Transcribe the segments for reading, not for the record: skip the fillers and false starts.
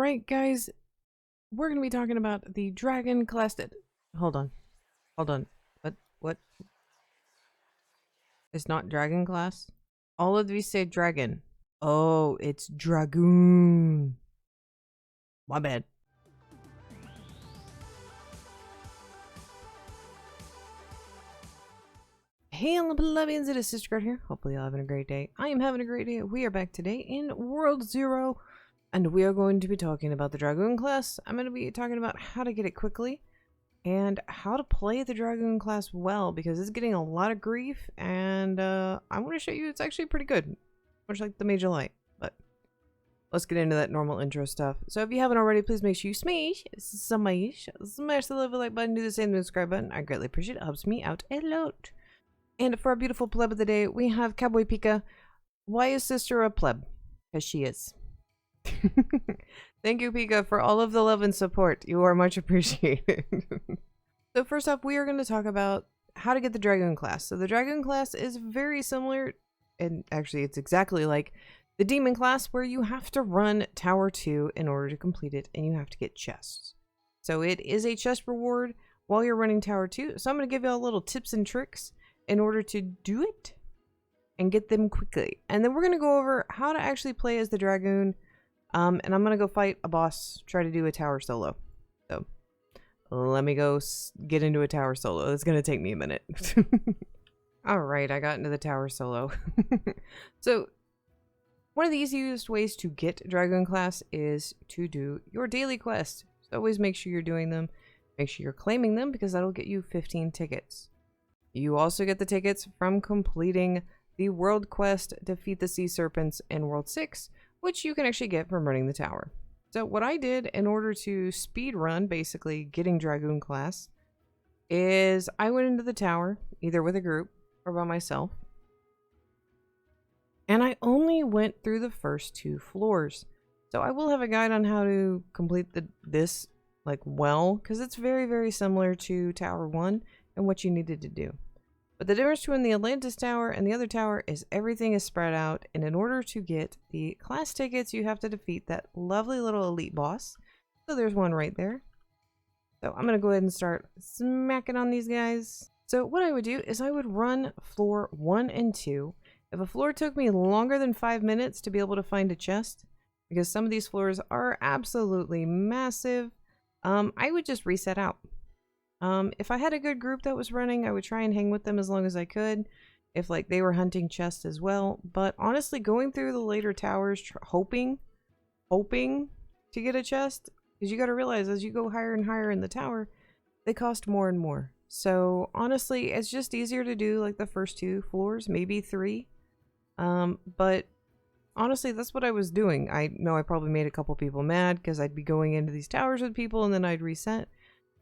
Alright, guys, we're going to be talking about the Dragon Class. Hold on. Hold on. What? It's not Dragon Class? All of these say Dragon. Oh, it's Dragoon. My bad. Hey, Olympians, it is Sister Guard here. Hopefully you're having a great day. I am having a great day. We are back today in World 0. And we are going to be talking about the Dragoon Class. I'm going to be talking about how to get it quickly and how to play the Dragoon Class well, because it's getting a lot of grief, and I'm going to show you it's actually pretty good, much like the Major Light. But let's get into that normal intro stuff. So if you haven't already, please make sure you smash the like button, do the same with the subscribe button. I greatly appreciate it. It helps me out a lot. And for our beautiful pleb of the day, we have Cowboy Pika. Why is Sister a pleb? Because she is. Thank you, Pika, for all of the love and support. You are much appreciated. So first up, we are going to talk about how to get the Dragoon Class. So the Dragoon Class is very similar, and actually it's exactly like the Demon Class, where you have to run Tower 2 in order to complete it, and you have to get chests. So it is a chest reward while you're running Tower 2. So I'm going to give you all little tips and tricks in order to do it and get them quickly. And then we're going to go over how to actually play as the Dragoon. And I'm going to go fight a boss, try to do a tower solo. So let me go get into a tower solo. It's going to take me a minute. Alright, I got into the tower solo. So one of the easiest ways to get Dragoon Class is to do your daily quests. So always make sure you're doing them. Make sure you're claiming them, because that'll get you 15 tickets. You also get the tickets from completing the world quest, Defeat the Sea Serpents in World 6, which you can actually get from running the tower. So what I did in order to speed run, basically getting Dragoon Class, is I went into the tower, either with a group or by myself, and I only went through the first 2 floors. So I will have a guide on how to complete this well, because it's very, very similar to Tower 1 and what you needed to do. But the difference between the Atlantis tower and the other tower is everything is spread out, and in order to get the class tickets, you have to defeat that lovely little elite boss. So there's one right there. So I'm going to go ahead and start smacking on these guys. So what I would do is I would run floor 1 and 2. If a floor took me longer than 5 minutes to be able to find a chest, because some of these floors are absolutely massive, I would just reset out. If I had a good group that was running, I would try and hang with them as long as I could, if they were hunting chests as well. But honestly, going through the later towers, hoping to get a chest, because you got to realize as you go higher and higher in the tower, they cost more and more. So honestly, it's just easier to do the first 2 floors, maybe 3. But honestly, that's what I was doing. I know I probably made a couple people mad, because I'd be going into these towers with people and then I'd reset.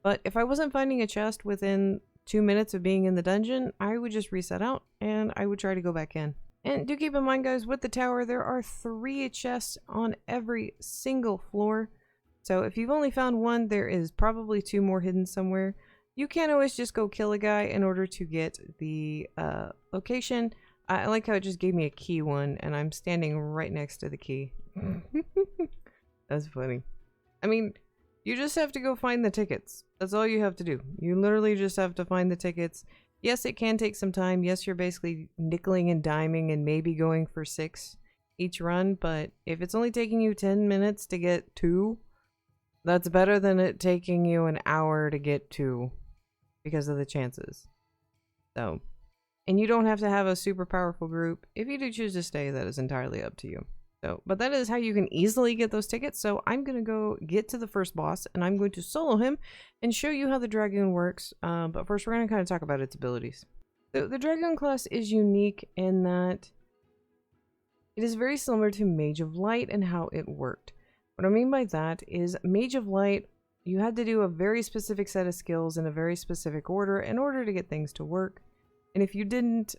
But if I wasn't finding a chest within 2 minutes of being in the dungeon, I would just reset out and I would try to go back in. And do keep in mind, guys, with the tower, there are 3 chests on every single floor. So if you've only found 1, there is probably 2 more hidden somewhere. You can't always just go kill a guy in order to get the location. I like how it just gave me a key one, and I'm standing right next to the key. That's funny. I mean, you just have to go find the tickets. That's all you have to do. You literally just have to find the tickets. Yes, it can take some time. Yes, you're basically nickeling and diming and maybe going for 6 each run. But if it's only taking you 10 minutes to get 2, that's better than it taking you an hour to get 2 because of the chances. So, and you don't have to have a super powerful group. If you do choose to stay, that is entirely up to you. So, but that is how you can easily get those tickets. So I'm going to go get to the first boss, and I'm going to solo him and show you how the Dragoon works. But first we're going to kind of talk about its abilities. So the Dragoon class is unique in that it is very similar to Mage of Light and how it worked. What I mean by that is Mage of Light, you had to do a very specific set of skills in a very specific order in order to get things to work. And if you didn't,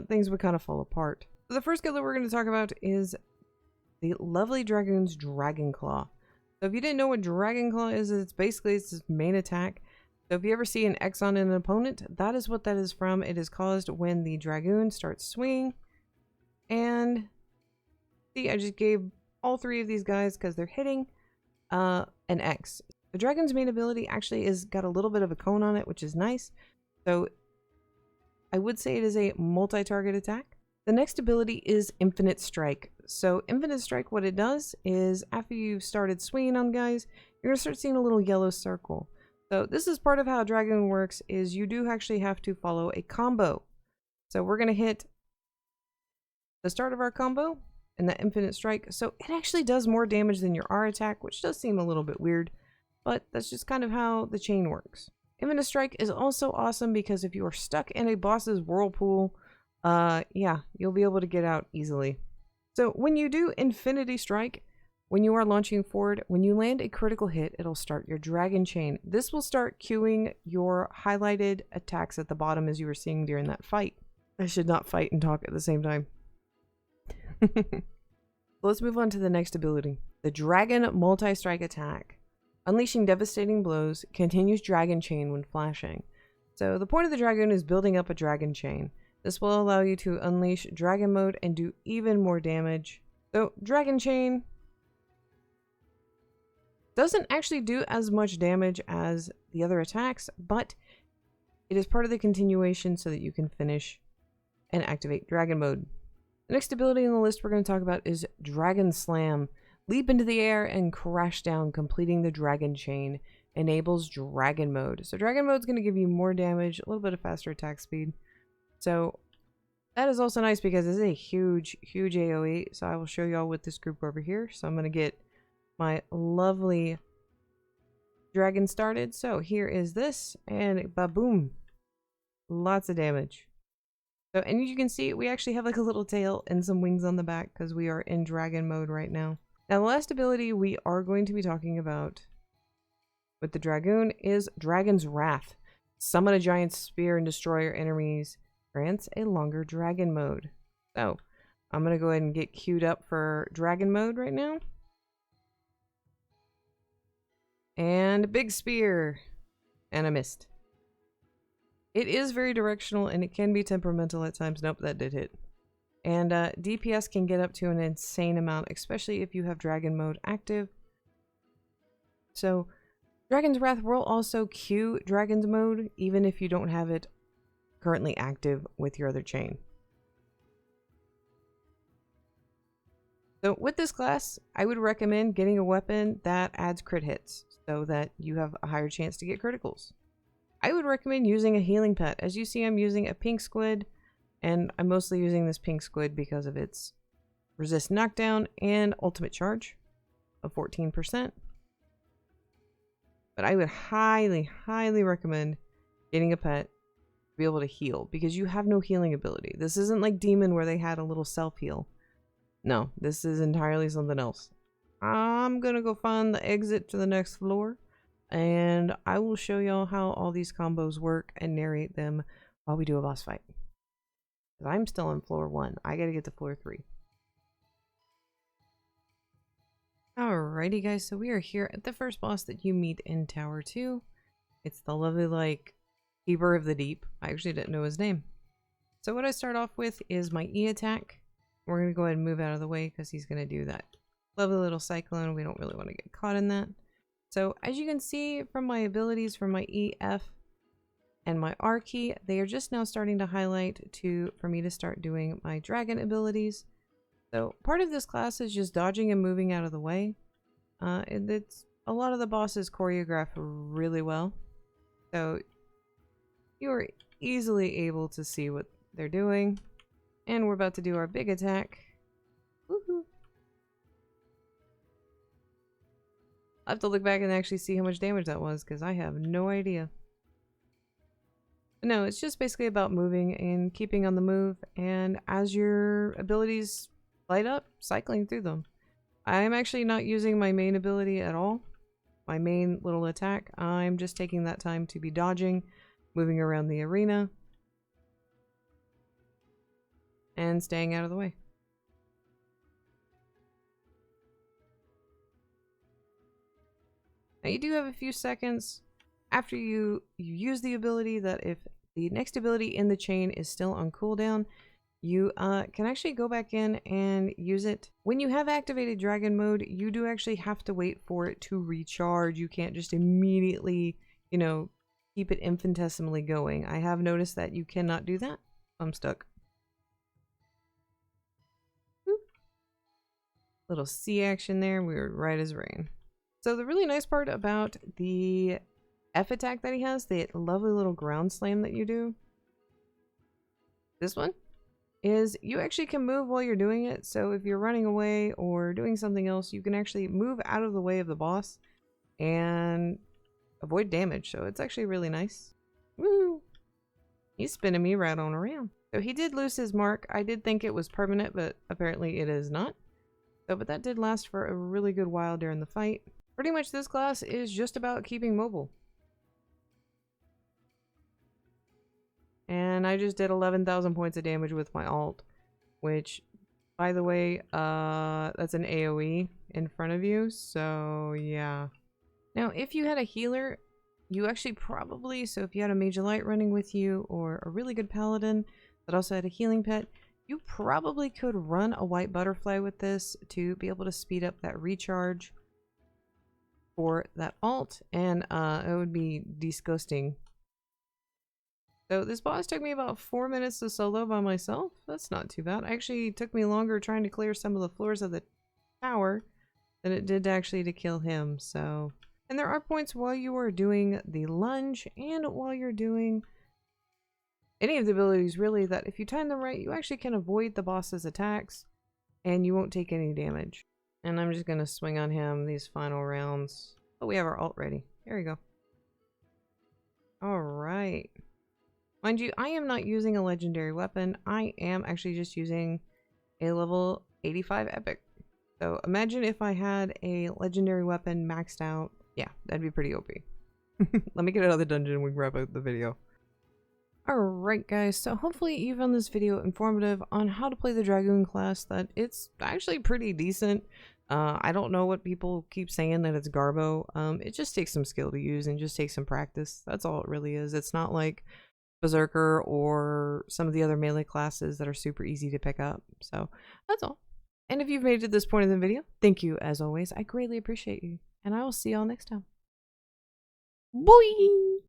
things would kind of fall apart. So the first skill that we're going to talk about is the lovely Dragoon's Dragon Claw. So if you didn't know what Dragon Claw is, it's basically its main attack. So if you ever see an X on an opponent, that is what that is from. It is caused when the Dragoon starts swinging. And see, I just gave all 3 of these guys because they're hitting. an X. The dragon's main ability actually is got a little bit of a cone on it, which is nice. So I would say it is a multi-target attack. The next ability is Infinite Strike. So Infinite Strike, what it does is after you've started swinging on guys, you're going to start seeing a little yellow circle. So this is part of how Dragoon works, is you do actually have to follow a combo. So we're going to hit the start of our combo and that Infinite Strike. So it actually does more damage than your R attack, which does seem a little bit weird, but that's just kind of how the chain works. Infinite Strike is also awesome because if you are stuck in a boss's whirlpool, yeah, you'll be able to get out easily. So when you do Infinity Strike, when you are launching forward, when you land a critical hit, it'll start your Dragon Chain. This will start queuing your highlighted attacks at the bottom as you were seeing during that fight. I should not fight and talk at the same time. Let's move on to the next ability. The Dragon Multi-Strike Attack. Unleashing devastating blows, continues Dragon Chain when flashing. So the point of the Dragoon is building up a Dragon Chain. This will allow you to unleash Dragon Mode and do even more damage. So Dragon Chain doesn't actually do as much damage as the other attacks, but it is part of the continuation so that you can finish and activate Dragon Mode. The next ability on the list we're going to talk about is Dragon Slam. Leap into the air and crash down, completing the Dragon Chain. Enables Dragon Mode. So Dragon Mode is going to give you more damage, a little bit of faster attack speed. So that is also nice because it's a huge, huge AoE. So I will show y'all with this group over here. So I'm going to get my lovely dragon started. So here is this, and ba-boom. Lots of damage. So, and you can see we actually have like a little tail and some wings on the back because we are in dragon mode right now. Now the last ability we are going to be talking about with the Dragoon is Dragon's Wrath. Summon a giant spear and destroy your enemies. Grants a longer dragon mode. So I'm going to go ahead and get queued up for dragon mode right now. And a big spear. And I missed. It is very directional and it can be temperamental at times. Nope, that did hit. And DPS can get up to an insane amount, especially if you have Dragon Mode active. So Dragon's Wrath will also queue Dragon's Mode, even if you don't have it currently active with your other chain. So with this class, I would recommend getting a weapon that adds crit hits so that you have a higher chance to get criticals. I would recommend using a healing pet. As you see, I'm using a pink squid, and I'm mostly using this pink squid because of its resist knockdown and ultimate charge of 14%. But I would highly, highly recommend getting a pet to be able to heal because you have no healing ability. This isn't like Demon where they had a little self-heal. No, this is entirely something else. I'm gonna go find the exit to the next floor, and I will show y'all how all these combos work and narrate them while we do a boss fight. I'm still on floor 1. I gotta get to floor 3. Alrighty guys, so we are here at the first boss that you meet in Tower 2. It's the lovely, like, Keeper of the Deep. I actually didn't know his name. So what I start off with is my E attack. We're gonna go ahead and move out of the way because he's gonna do that lovely little cyclone. We don't really want to get caught in that. So as you can see from my abilities from my E, F, and my R key, they are just now starting to highlight for me to start doing my dragon abilities. So part of this class is just dodging and moving out of the way. It's a lot of the bosses choreograph really well. So you are easily able to see what they're doing. And we're about to do our big attack. Woohoo! I'll have to look back and actually see how much damage that was because I have no idea. No, it's just basically about moving and keeping on the move, and as your abilities light up, cycling through them. I'm actually not using my main ability at all, my main little attack. I'm just taking that time to be dodging, moving around the arena, and staying out of the way. Now you do have a few seconds after you use the ability that if the next ability in the chain is still on cooldown, you can actually go back in and use it. When you have activated dragon mode, you do actually have to wait for it to recharge. You can't just immediately, you know, keep it infinitesimally going. I have noticed that you cannot do that. I'm stuck. Boop. Little sea action there. We were right as rain. So the really nice part about the F attack that he has, the lovely little ground slam that you do, this one, is you actually can move while you're doing it. So if you're running away or doing something else, you can actually move out of the way of the boss and avoid damage. So it's actually really nice. Woo! He's spinning me right on around. So he did lose his mark. I did think it was permanent, but apparently it is not. So, but that did last for a really good while during the fight. Pretty much this class is just about keeping mobile. And I just did 11,000 points of damage with my alt, which, by the way, that's an AoE in front of you, so yeah. Now, if you had a healer, you actually probably, so if you had a Mage of Light running with you, or a really good paladin that also had a healing pet, you probably could run a white butterfly with this to be able to speed up that recharge for that alt, and it would be disgusting. So this boss took me about 4 minutes to solo by myself. That's not too bad. Actually, it took me longer trying to clear some of the floors of the tower than it did actually to kill him. So, and there are points while you are doing the lunge and while you're doing any of the abilities really that if you time them right, you actually can avoid the boss's attacks and you won't take any damage. And I'm just going to swing on him these final rounds. Oh, we have our alt ready. Here we go. All right. Mind you, I am not using a legendary weapon. I am actually just using a level 85 epic. So imagine if I had a legendary weapon maxed out. Yeah, that'd be pretty OP. Let me get out of the dungeon and we can wrap up the video. Alright guys, so hopefully you found this video informative on how to play the Dragoon class, that it's actually pretty decent. I don't know what people keep saying that it's garbo. It just takes some skill to use and just takes some practice. That's all it really is. It's not like Berserker or some of the other melee classes that are super easy to pick up. So that's all. And if you've made it to this point in the video, thank you as always. I greatly appreciate you. And I will see y'all next time. Bye!